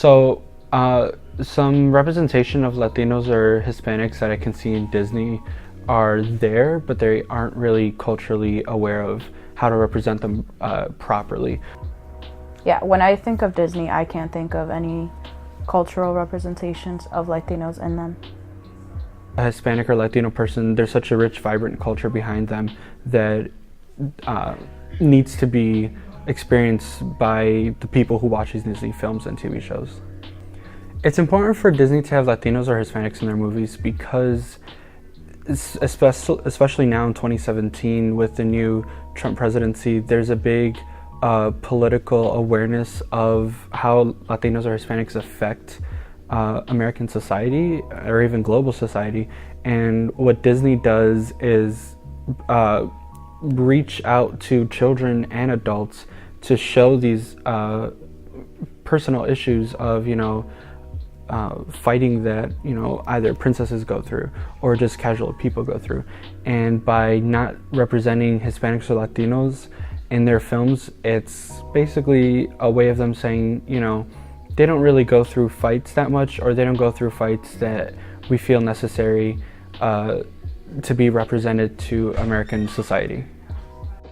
So, some representation of Latinos or Hispanics that I can see in Disney are there, but they aren't really culturally aware of how to represent them properly. Yeah, when I think of Disney, I can't think of any cultural representations of Latinos in them. A Hispanic or Latino person, there's such a rich, vibrant culture behind them that needs to be experienced by the people who watch these Disney films and TV shows. It's important for Disney to have Latinos or Hispanics in their movies because, especially now in 2017 with the new Trump presidency, there's a big political awareness of how Latinos or Hispanics affect American society or even global society. And what Disney does is reach out to children and adults to show these personal issues of, fighting that, either princesses go through or just casual people go through. And by not representing Hispanics or Latinos in their films, it's basically a way of them saying, they don't really go through fights that much, or they don't go through fights that we feel necessary to be represented to American society.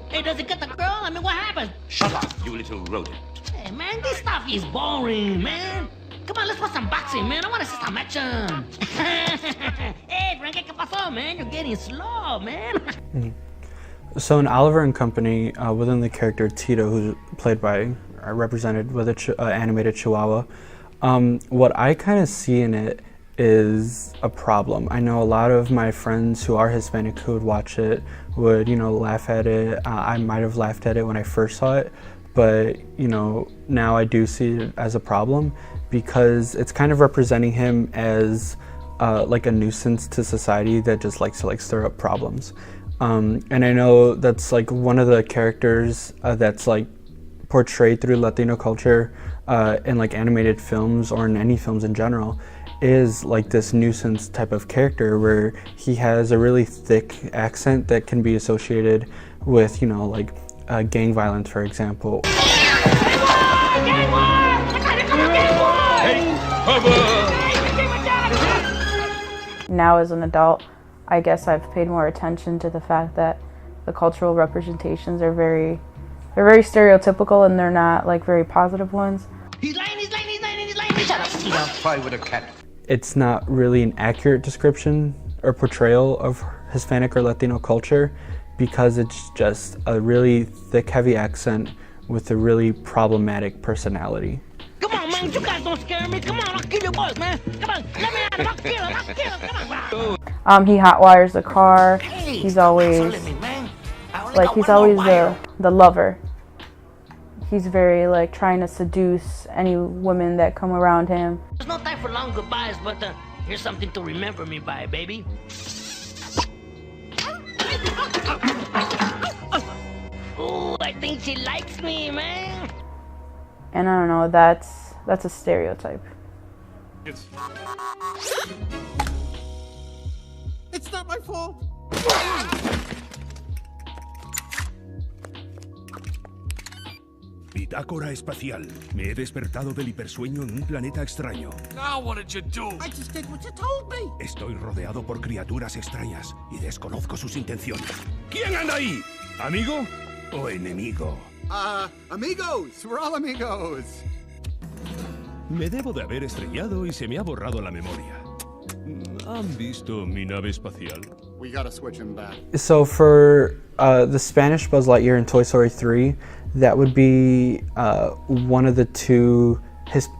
Hey, does it get the girl? I mean, what happened? Shut up, you little rodent. Hey, man, this stuff is boring, man. Come on, let's watch some boxing, man. I want to see some action. Hey, Frankie, ¿qué pasó, man? You're getting slow, man. So in Oliver and Company, within the character Tito, who's represented with an animated Chihuahua, what I kind of see in it is a problem. I know a lot of my friends who are Hispanic who would watch it would, laugh at it. I might have laughed at it when I first saw it, but, now I do see it as a problem because it's kind of representing him as like a nuisance to society that just likes to stir up problems. And I know that's one of the characters that's portrayed through Latino culture in animated films or in any films in general is this nuisance type of character where he has a really thick accent that can be associated with, gang violence, for example. Now as an adult, I guess I've paid more attention to the fact that the cultural representations are very stereotypical and they're not very positive ones. He's lying. Shut up, Tito. Why would a cat? It's not really an accurate description or portrayal of Hispanic or Latino culture because it's just a really thick, heavy accent with a really problematic personality. Come on, man. You guys don't scare me. Come on, I'll kill your boys, man. Come on, let me at him. I'll kill him. Come on. He hotwires the car. He's always the lover. He's very trying to seduce any women that come around him. There's no time for long goodbyes, but here's something to remember me by, baby. Ooh, I think she likes me, man. And I don't know, that's a stereotype. It's not my fault. Bitácora espacial. Me he despertado del hipersueño en un planeta extraño. Now what did you do? I just did what you told me. Estoy rodeado por criaturas extrañas y desconozco sus intenciones. ¿Quién anda ahí? ¿Amigo o enemigo? Amigos. We're all amigos. Me debo de haber estrellado y se me ha borrado la memoria. ¿Han visto mi nave espacial? We gotta switch him back. So for the Spanish Buzz Lightyear in Toy Story 3, that would be one of the two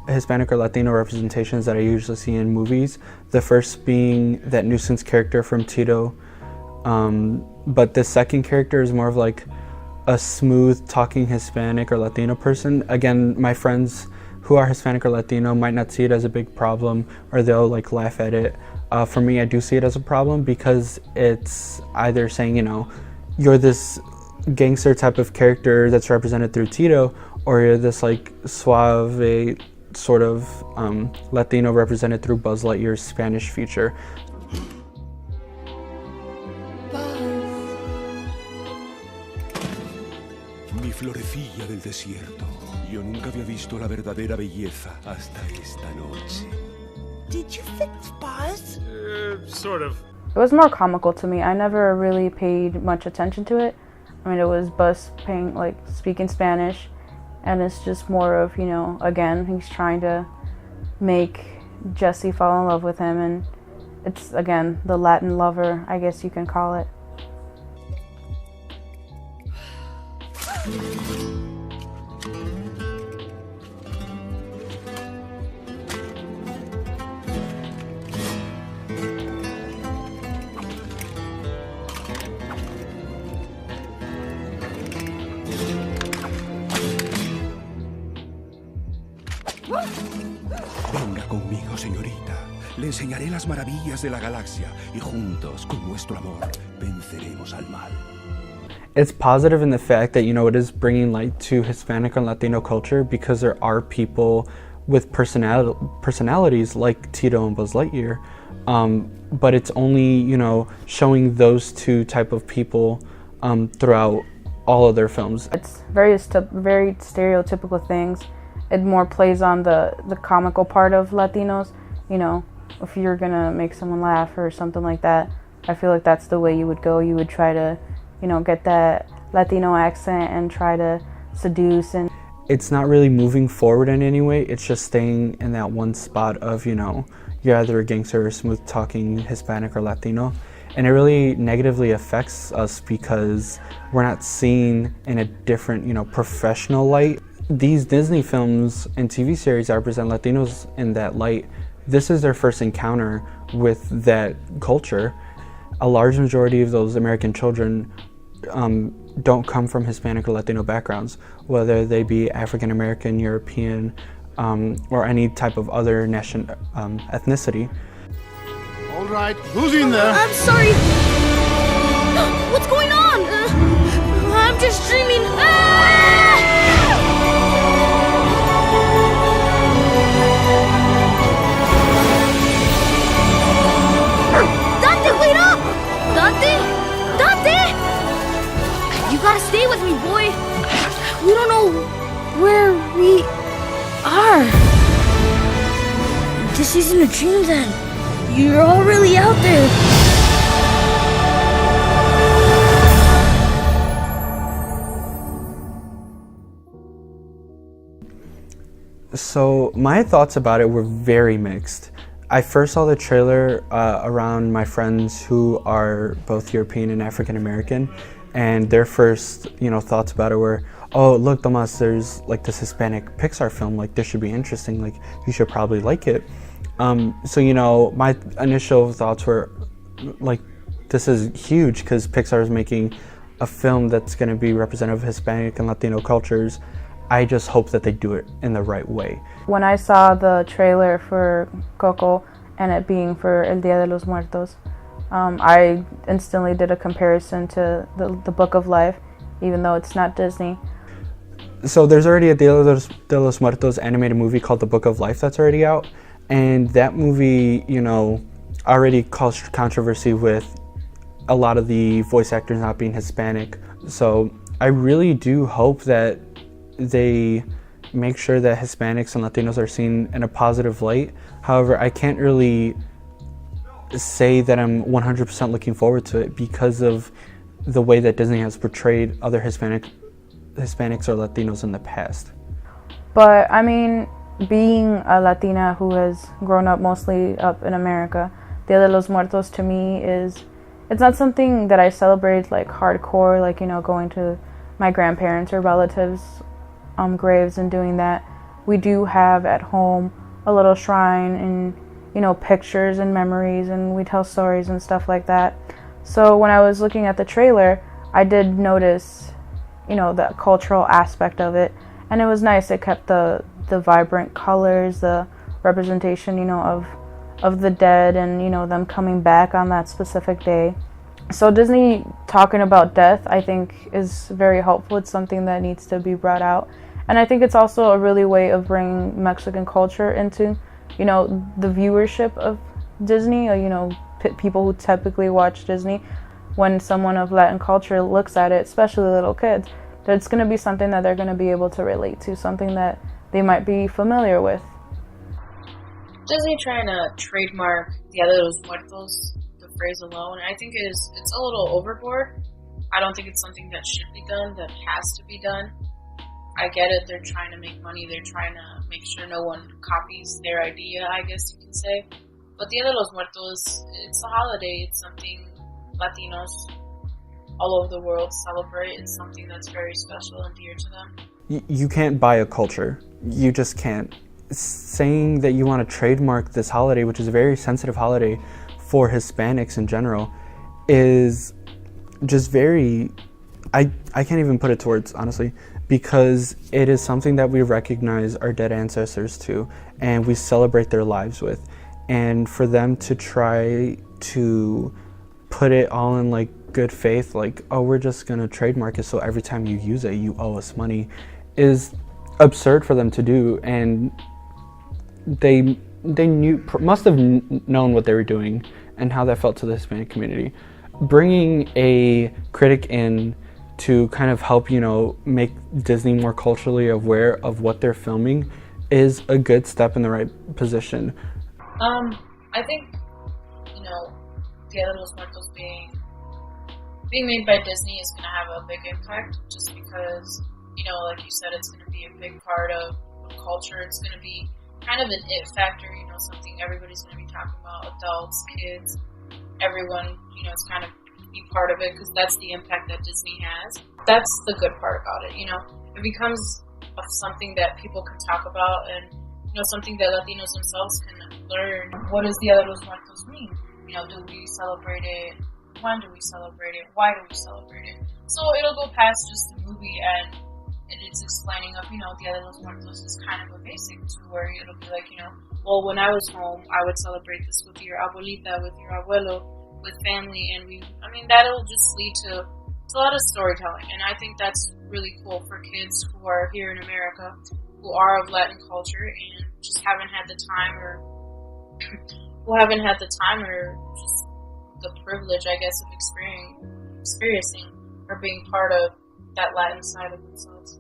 Hispanic or Latino representations that I usually see in movies. The first being that nuisance character from Tito, but the second character is more of a smooth talking Hispanic or Latino person. Again, my friends who are Hispanic or Latino might not see it as a big problem, or they'll laugh at it. For me, I do see it as a problem because it's either saying, you're this gangster type of character that's represented through Tito, or you're this suave sort of Latino represented through Buzz Lightyear's Spanish feature. Mi florecilla del desierto. Yo nunca había visto la verdadera belleza hasta esta noche. Did you fix Buzz? Sort of. It was more comical to me. I never really paid much attention to it. I mean, it was Buzz speaking Spanish, and it's just more of, you know, again, he's trying to make Jesse fall in love with him, and it's, again, the Latin lover, I guess you can call it. Venga conmigo, señorita. Le enseñaré las maravillas de la galaxia y juntos, con nuestro amor, venceremos al mal. It's positive in the fact that, you know, it is bringing light to Hispanic and Latino culture, because there are people with personalities like Tito and Buzz Lightyear, but it's only, you know, showing those two type of people throughout all of their films. It's very stereotypical things. It more plays on the comical part of Latinos. You know, if you're gonna make someone laugh or something like that, I feel like that's the way you would go. You would try to, you know, get that Latino accent and try to seduce. And it's not really moving forward in any way. It's just staying in that one spot of, you know, you're either a gangster or smooth talking Hispanic or Latino. And it really negatively affects us because we're not seen in a different, you know, professional light. These Disney films and TV series represent Latinos in that light. This is their first encounter with that culture. A large majority of those American children don't come from Hispanic or Latino backgrounds, whether they be African American, European, or any type of other ethnicity. All right, who's in there? I'm sorry. What's going on? I'm just dreaming. Dante, wait up! Dante? Dante! You gotta stay with me, boy. We don't know where we are. This isn't a dream then. You're all really out there. So my thoughts about it were very mixed. I first saw the trailer around my friends who are both European and African American, and their first, you know, thoughts about it were, oh, look, Tomas, there's like this Hispanic Pixar film, like this should be interesting, like you should probably like it. So, you know, my initial thoughts were like, this is huge because Pixar is making a film that's going to be representative of Hispanic and Latino cultures. I just hope that they do it in the right way. when I saw the trailer for Coco and it being for El Día de los Muertos, I instantly did a comparison to the Book of Life, even though it's not Disney. So there's already a Dia de los Muertos animated movie called The Book of Life that's already out. And that movie, you know, already caused controversy with a lot of the voice actors not being Hispanic. So I really do hope that they make sure that Hispanics and Latinos are seen in a positive light. However, I can't really say that I'm 100% looking forward to it because of the way that Disney has portrayed other Hispanics or Latinos in the past. But I mean, being a Latina who has grown up mostly up in America, Dia de los Muertos to me it's not something that I celebrate like hardcore, like, you know, going to my grandparents or relatives' graves and doing that. We do have at home a little shrine and, you know, pictures and memories, and we tell stories and stuff like that. So when I was looking at the trailer, I did notice, you know, the cultural aspect of it, and it was nice. It kept the vibrant colors, the representation, you know, of the dead, and, you know, them coming back on that specific day. So Disney talking about death, I think, is very helpful. It's something that needs to be brought out, and I think it's also a really way of bringing Mexican culture into, you know, the viewership of Disney, or, you know, people who typically watch Disney. When someone of Latin culture looks at it, especially little kids, So it's going to be something that they're going to be able to relate to, something that they might be familiar with. Disney trying to trademark Dia de los Muertos, the phrase alone, I think it's a little overboard. I don't think it's something that should be done, that has to be done. I get it, they're trying to make money, they're trying to make sure no one copies their idea, I guess you can say. But Dia de los Muertos, it's a holiday, it's something Latinos all over the world celebrate. It's something that's very special and dear to them. You can't buy a culture. You just can't. Saying that you want to trademark this holiday, which is a very sensitive holiday for Hispanics in general, is just very, I can't even put it to words, honestly, because it is something that we recognize our dead ancestors to, and we celebrate their lives with. And for them to try to put it all in like good faith, like, oh, we're just gonna trademark it so every time you use it you owe us money, is absurd for them to do. And they must have known what they were doing and how that felt to the Hispanic community. Bringing a critic in to kind of help, make Disney more culturally aware of what they're filming is a good step in the right position. I think, Dia de los Muertos being made by Disney is going to have a big impact, just because, like you said, it's going to be a big part of culture. It's going to be kind of an it factor, something everybody's going to be talking about, adults, kids, everyone, it's kind of be part of it, because that's the impact that Disney has. That's the good part about it, it becomes something that people can talk about, and, something that Latinos themselves can learn. What does Dia de los Muertos mean? Do we celebrate it? When do we celebrate it? Why do we celebrate it? So it'll go past just the movie, and it's explaining of, Dia de los Muertos is kind of a basic, to where it'll be like, well, when I was home, I would celebrate this with your abuelita, with your abuelo, with family, and that'll just lead to a lot of storytelling. And I think that's really cool for kids who are here in America, who are of Latin culture, and just haven't had the time, or just the privilege, I guess, of experiencing or being part of that Latin side of themselves.